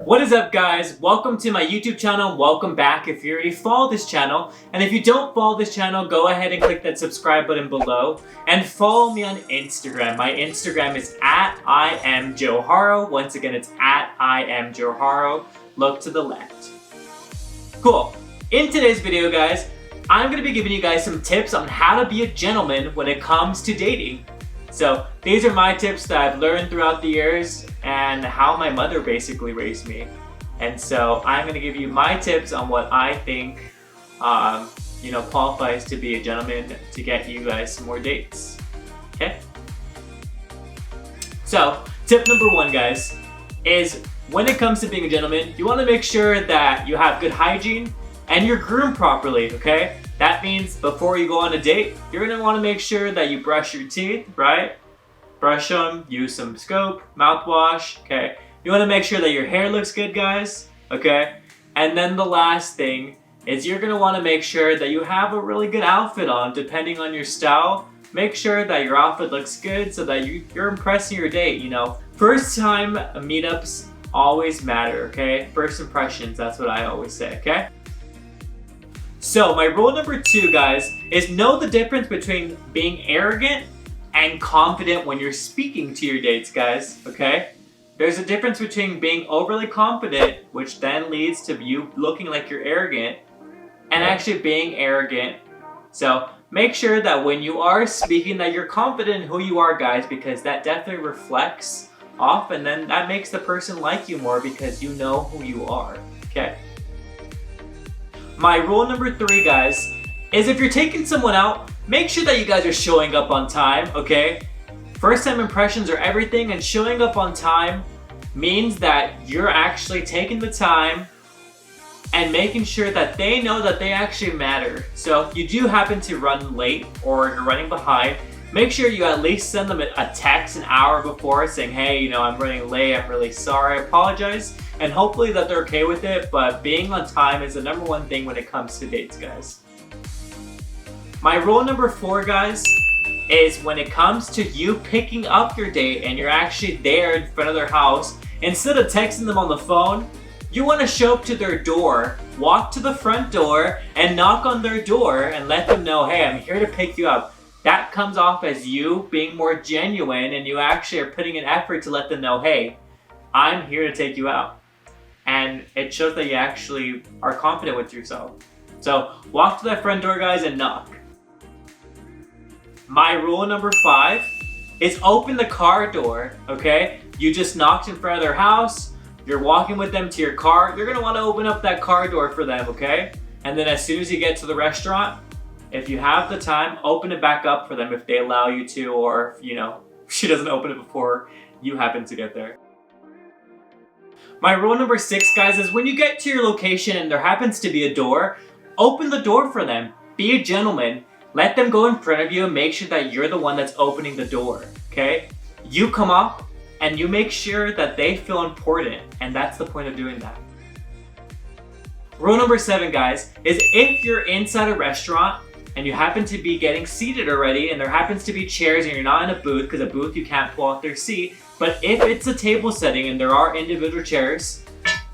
What is up, guys? Welcome to my YouTube channel. Welcome back if you already follow this channel. And if you don't follow this channel, go ahead and click that subscribe button below. And follow me on Instagram. My Instagram is at IAmJoeHaro. Once again, it's at IAmJoeHaro. Look to the left. Cool. In today's video, guys, I'm going to be giving you guys some tips on how to be a gentleman when it comes to dating. So these are my tips that I've learned throughout the years and how my mother basically raised me. And so I'm gonna give you my tips on what I think, qualifies to be a gentleman to get you guys some more dates. Okay? So tip number one, guys, is when it comes to being a gentleman, you wanna make sure that you have good hygiene and you're groomed properly, okay? That means before you go on a date, you're gonna wanna make sure that you brush your teeth, right? Brush them, use some soap, mouthwash, okay? You wanna make sure that your hair looks good, guys, okay? And then the last thing is you're gonna wanna make sure that you have a really good outfit on, depending on your style. Make sure that your outfit looks good so that you're impressing your date, you know? First time meetups always matter, okay? First impressions, that's what I always say, okay? So my rule number two, guys, is know the difference between being arrogant and confident when you're speaking to your dates, guys, okay? There's a difference between being overly confident, which then leads to you looking like you're arrogant, and actually being arrogant. So make sure that when you are speaking that you're confident in who you are, guys, because that definitely reflects off, and then that makes the person like you more because you know who you are, okay? My rule number three, guys, is if you're taking someone out, make sure that you guys are showing up on time, okay? First time impressions are everything, and showing up on time means that you're actually taking the time and making sure that they know that they actually matter. So if you do happen to run late or you're running behind, make sure you at least send them a text an hour before saying, hey, I'm running late, I'm really sorry, I apologize. And hopefully that they're okay with it, but being on time is the number one thing when it comes to dates, guys. My rule number four, guys, is when it comes to you picking up your date and you're actually there in front of their house, instead of texting them on the phone, you want to show up to their door, walk to the front door, and knock on their door and let them know, hey, I'm here to pick you up. That comes off as you being more genuine, and you actually are putting an effort to let them know, hey, I'm here to take you out. And it shows that you actually are confident with yourself. So walk to that front door, guys, and knock. My rule number five is open the car door, okay? You just knocked in front of their house, you're walking with them to your car, you're gonna wanna open up that car door for them, okay? And then as soon as you get to the restaurant, if you have the time, open it back up for them if they allow you to, or if, she doesn't open it before you happen to get there. My rule number six, guys, is when you get to your location and there happens to be a door, open the door for them. Be a gentleman. Let them go in front of you and make sure that you're the one that's opening the door, okay? You come up and you make sure that they feel important, and that's the point of doing that. Rule number seven, guys, is if you're inside a restaurant and you happen to be getting seated already and there happens to be chairs and you're not in a booth, because a booth you can't pull out their seat, but if it's a table setting and there are individual chairs,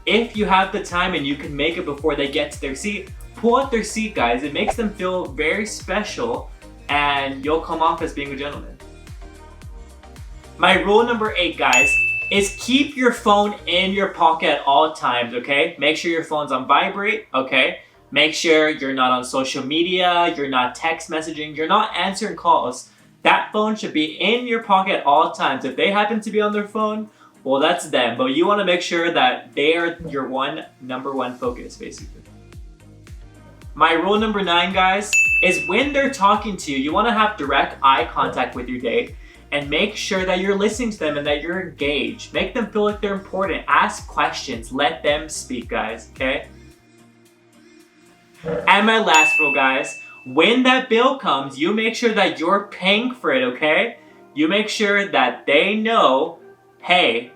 if you have the time and you can make it before they get to their seat, pull out their seat, guys. It makes them feel very special and you'll come off as being a gentleman. My rule number eight, guys, is keep your phone in your pocket at all times, okay? Make sure your phone's on vibrate, okay? Make sure you're not on social media, you're not text messaging, you're not answering calls. That phone should be in your pocket at all times. If they happen to be on their phone, well, that's them. But you want to make sure that they are your number one focus, basically. My rule number nine, guys, is when they're talking to you, you want to have direct eye contact with your date and make sure that you're listening to them and that you're engaged. Make them feel like they're important. Ask questions. Let them speak, guys, okay? And my last rule, guys, when that bill comes, you make sure that you're paying for it, okay? You make sure that they know, hey,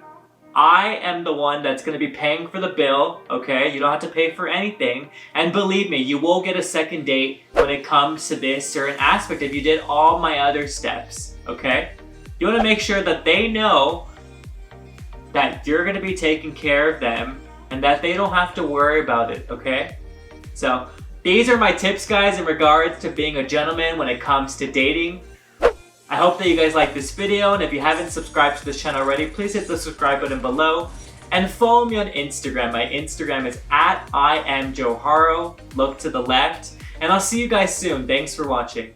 I am the one that's going to be paying for the bill, okay? You don't have to pay for anything. And believe me, you will get a second date when it comes to this certain aspect if you did all my other steps, okay? You want to make sure that they know that you're going to be taking care of them and that they don't have to worry about it, okay? So these are my tips, guys, in regards to being a gentleman when it comes to dating. I hope that you guys like this video, and if you haven't subscribed to this channel already, please hit the subscribe button below. And follow me on Instagram. My Instagram is @IAmJoeHaro. Look to the left. And I'll see you guys soon. Thanks for watching.